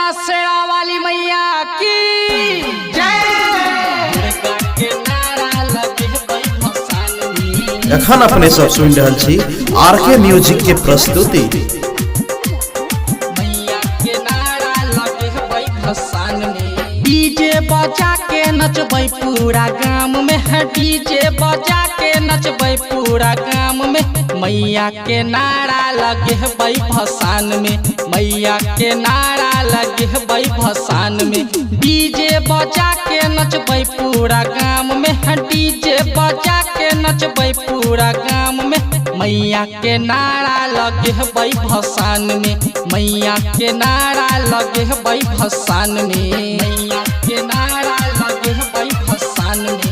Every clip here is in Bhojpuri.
माँ शेरा वाली मैया की जय। एखन अपने सब सुन रहल छी आरके म्यूजिक के प्रस्तुति। डीजे बजा के नचबै पूरा गाम में है, डीजे बजा के नचबै पूरा गाम में। मैया के नारा लगे है भसान में, मैया के नारा लगे है भसान में। डीजे बजा के नचबै पूरा गाम में है, डीजे बजा के नचबै पूरा गाम में। मैया के नारा लगे है भसान में, मैया के नारा लगे है भसान में, मैया के नारा लगे है भसान में।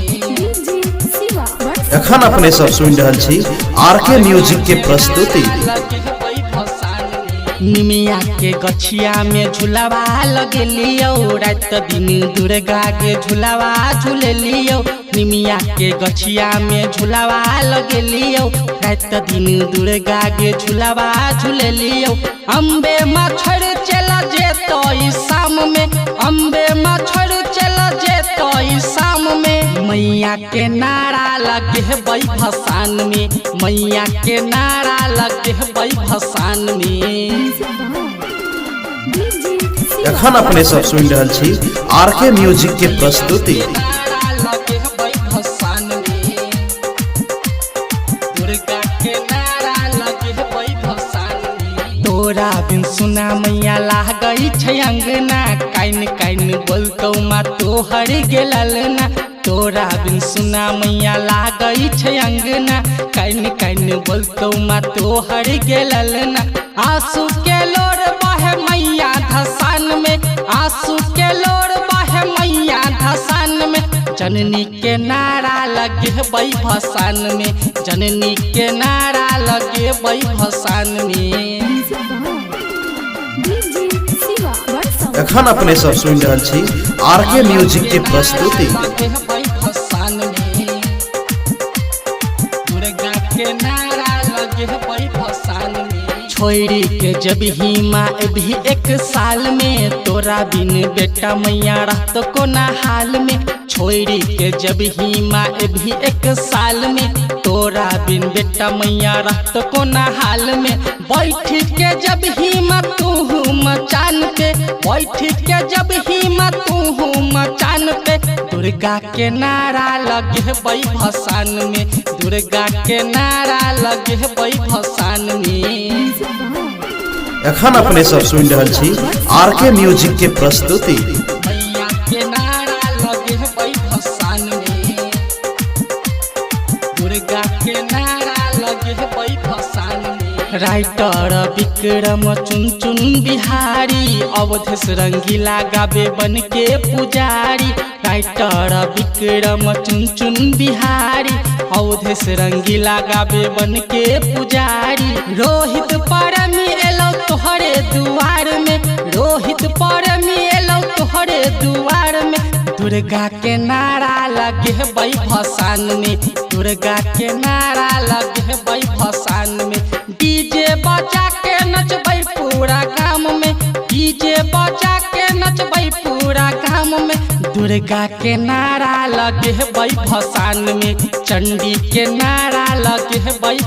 एखन अपने सब सुन रहल छी आरके म्यूजिक के प्रस्तुति। निमिया के गछिया में झुलावा लगेलियो, रात दिन दुर्गा के झुलावा झूलेलियो। निमिया के गछिया में झुलावा लगेलियो, रात दिन दुर्गा के झुलावा झूलेलियो। अम्बे मछड़ चला जेतो ई शाम में, अम्बे मछड़ चला जेतो ई शाम में। मैया के नारा लगे है भसान में, मैया के नारा लगे है भसान में। एखन अपने सब सुन रहल छी आरके म्यूजिक के प्रस्तुति। तोरा बिन सुना मैया लागई छै अंगना, काइन काइन बोलतौ माँ तोहर गेलल ना। तोरा बिन सुना मैया लागई छै अंगना, काइन काइन बोलतौ माँ तोहर गेलल ना। आंसू के लोर बहे मैया धसान में, आंसू के लोर बहे मैया धसान में। जननी के नारा लगे भसान में, जननी के नारा लगे भसान में। एखन अपने सब सुन रहल छी आरके म्यूजिक के प्रस्तुति। छोड़ी के जब ही माँ भी एक साल में, तोरा बिन बेटा मैया रहत कोना हाल में। छोड़ी के जब ही माँ भी एक साल में, तोरा बिन बेटा मैया रहत कोना हाल में। बैठ के जब ही माँ तू मचान पे, बैठ के जब ही माँ तू मचान पे। दुर्गा के नारा लगे भसान में, दुर्गा के नारा लगे भसान में। एखन अपने सब सुन रहल छी आरके म्यूजिक के प्रस्तुति। मैया के नारा लगे भसान में, दुर्गा के नारा लगे भसान में। राइटर विक्रम चुन चुन बिहारी, अवधेश रंगीला गावे बन के पुजारी। राइटर विक्रम चुन चुन बिहारी, अवधेश रंगीला गावे बन के पुजारी। रोहित परमी एलो तोहरे दुआर में, रोहित परमी एलो तोहरे दुआर में। दुर्गा के नारा लगे भसान में, दुर्गा के नारा लगे भसान में। डीजे बजा के नचबै पूरा गाम में, डीजे बजा के नचबै पूरा गाम में। दुर्गा के नारा लगे भसान में, चंडी के नारा लगे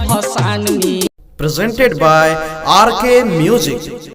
भसान में। Presented by RK Music।